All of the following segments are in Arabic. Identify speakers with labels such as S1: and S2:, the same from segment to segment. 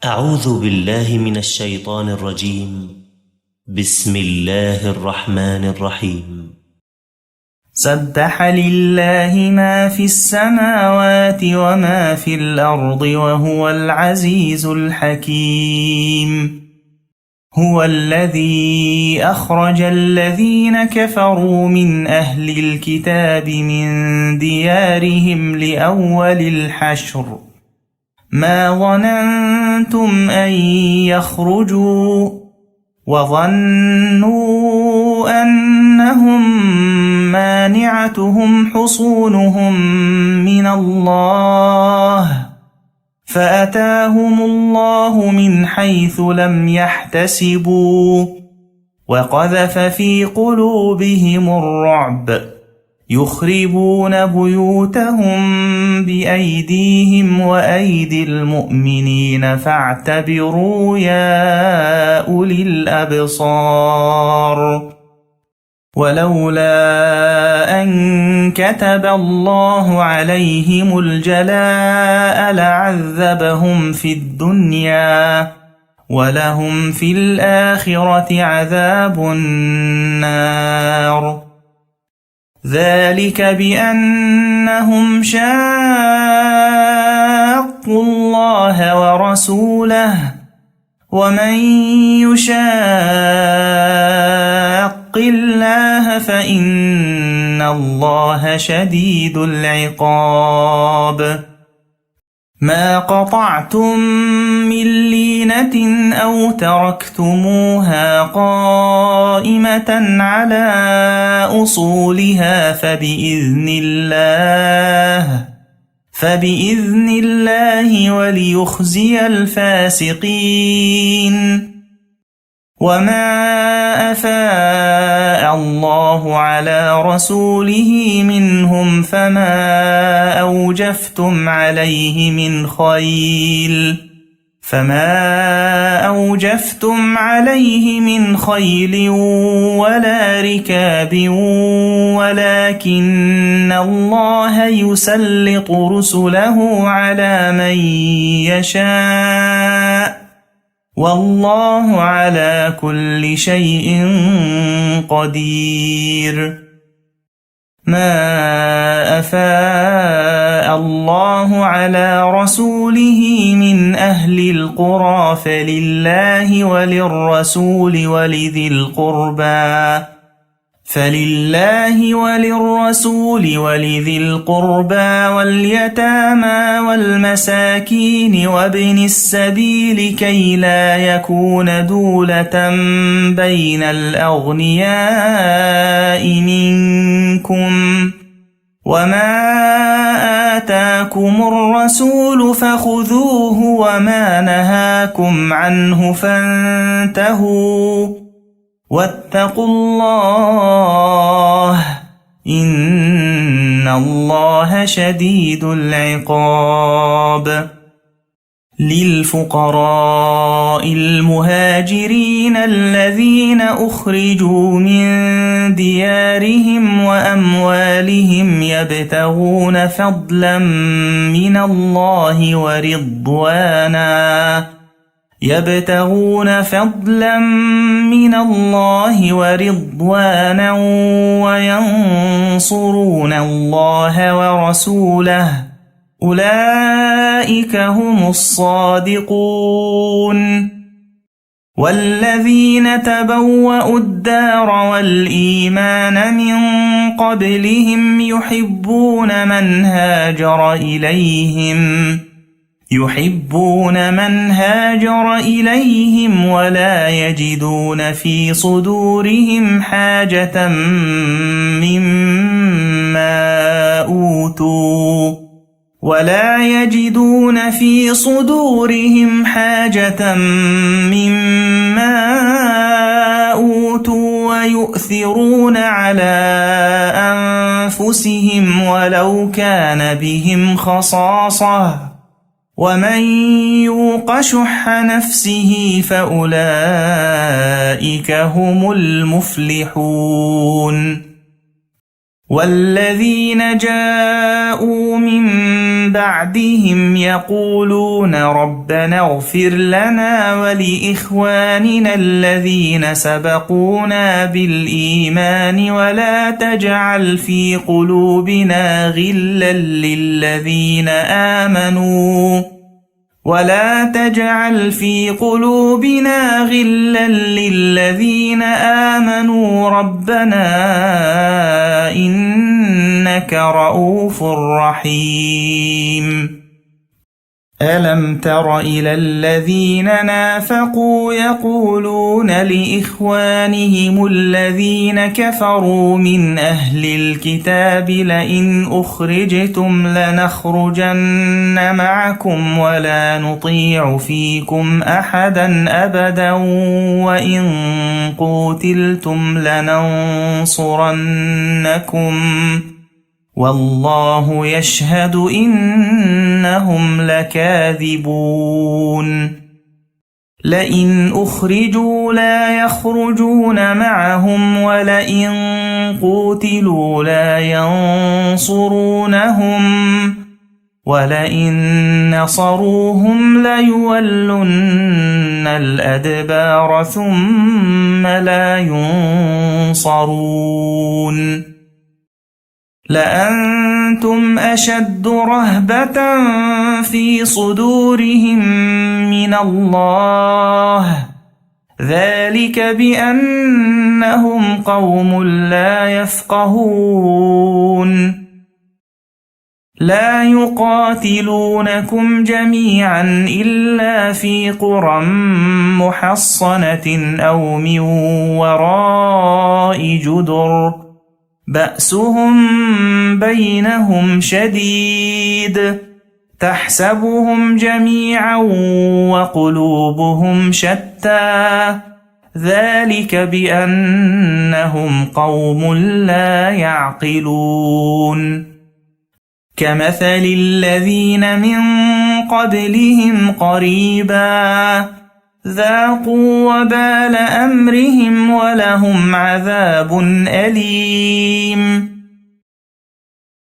S1: أعوذ بالله من الشيطان الرجيم. بسم الله الرحمن الرحيم.
S2: سبح لله ما في السماوات وما في الأرض وهو العزيز الحكيم. هو الذي أخرج الذين كفروا من أهل الكتاب من ديارهم لأول الحشر ما ظننتم أن يخرجوا وظنوا أنهم مانعتهم حصونهم من الله فأتاهم الله من حيث لم يحتسبوا وقذف في قلوبهم الرعب يخربون بيوتهم بأيديهم وأيدي المؤمنين فاعتبروا يا أولي الأبصار. ولولا أن كتب الله عليهم الجلاء لعذبهم في الدنيا ولهم في الآخرة عذاب النار. ذلك بأنهم شاقوا الله ورسوله ومن يشاق الله فإن الله شديد العقاب. ما قطعتم من لينة أو تركتموها قائمة على أصولها فبإذن الله وليخزي الفاسقين. وما أفاء الله على رسوله منهم فما أوجفتم عليه من خيل ولا ركاب ولكن الله يسلط رسله على من يشاء والله على كل شيء قدير. ما أفاء الله على رسوله من أهل القرى فلله وللرسول ولذي القربى واليتامى والمساكين وابن السبيل كي لا يكون دولة بين الأغنياء منكم. وما آتاكم الرسول فخذوه وما نهاكم عنه فانتهوا واتقوا الله إن الله شديد العقاب. للفقراء المهاجرين الذين أخرجوا من ديارهم وأموالهم يبتغون فضلا من الله ورضوانا وينصرون الله ورسوله أولئك هم الصادقون. والذين تبوأوا الدار والإيمان من قبلهم يحبون من هاجر إليهم ولا يجدون في صدورهم حاجة مما أوتوا ويؤثرون على أنفسهم ولو كان بهم خصاصة ومن يوق شح نفسه فأولئك هم المفلحون. والذين جاءوا من بعدهم يقولون ربنا اغفر لنا ولإخواننا الذين سبقونا بالإيمان ولا تجعل في قلوبنا غلا للذين آمنوا ربنا إنك رؤوف رحيم. ألم تر إلى الذين نافقوا يقولون لإخوانهم الذين كفروا من أهل الكتاب لئن أخرجتم لنخرجن معكم ولا نطيع فيكم أحدا أبدا وإن قوتلتم لننصرنكم والله يشهد إنهم لكاذبون. لئن أخرجوا لا يخرجون معهم ولئن قوتلوا لا ينصرونهم ولئن نصروهم ليولن الأدبار ثم لا ينصرون. لأنتم أشد رهبة في صدورهم من الله ذلك بأنهم قوم لا يفقهون. لا يقاتلونكم جميعا إلا في قرى محصنة أو من وراء جدر بأسهم بينهم شديد تحسبهم جميعا وقلوبهم شتى ذلك بأنهم قوم لا يعقلون. كمثل الذين من قبلهم قريبا ذاقوا وبال أمرهم ولهم عذاب أليم.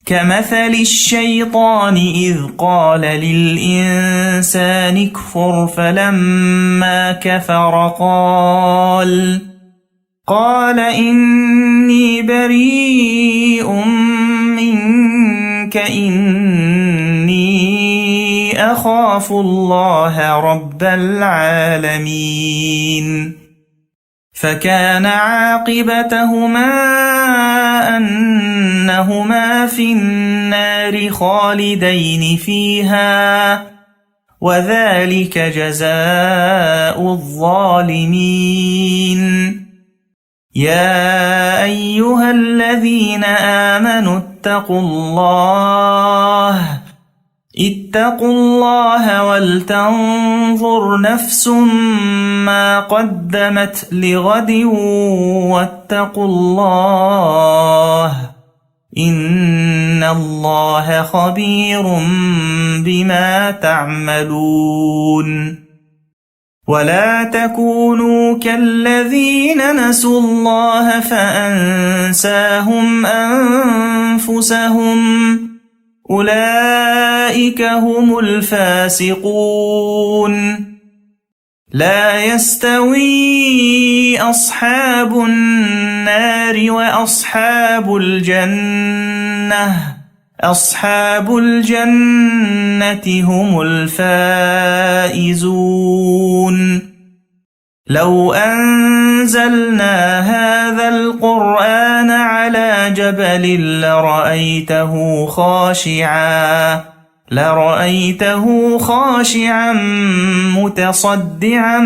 S2: كمثل الشيطان إذ قال للإنسان اكفر فلما كفر قال إني بريء منك إني أخاف الله رب العالمين. فكان عاقبتهما أنهما في النار خالدين فيها وذلك جزاء الظالمين. يا أيها الذين آمنوا اتقوا الله ولتنظر نفس ما قدمت لغد واتقوا الله إن الله خبير بما تعملون. ولا تكونوا كالذين نسوا الله فأنساهم أنفسهم أولئك هم الفاسقون. لا يستوي أصحاب النار وأصحاب الجنة أصحاب الجنة هم الفائزون. لو أنزلنا هذا القرآن على جبل لرأيته خاشعا متصدعا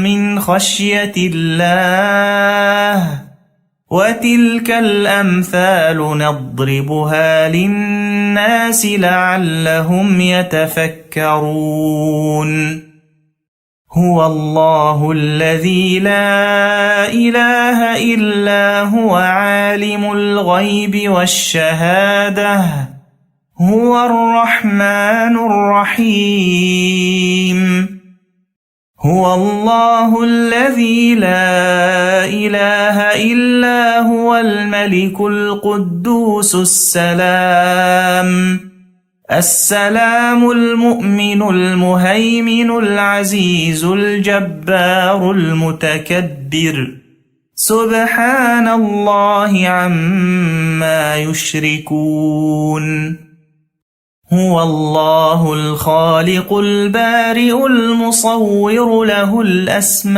S2: من خشية الله. وتلك الأمثال نضربها للناس لعلهم يتفكرون. هو الله الذي لا إله إلا هو عالم الغيب والشهادة هو الرحمن الرحيم. هو الله الذي لا إله إلا هو الملك القدوس السلام المؤمن المهيمن العزيز الجبار المتكبر سبحان الله عما يشركون هو الله الخالق البارئ المصور له الأسماء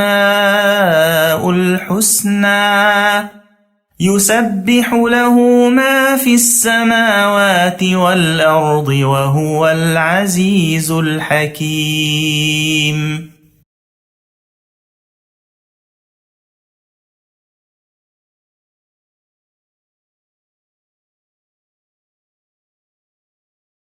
S2: الحسنى يسبح له ما في السماوات والأرض وهو العزيز الحكيم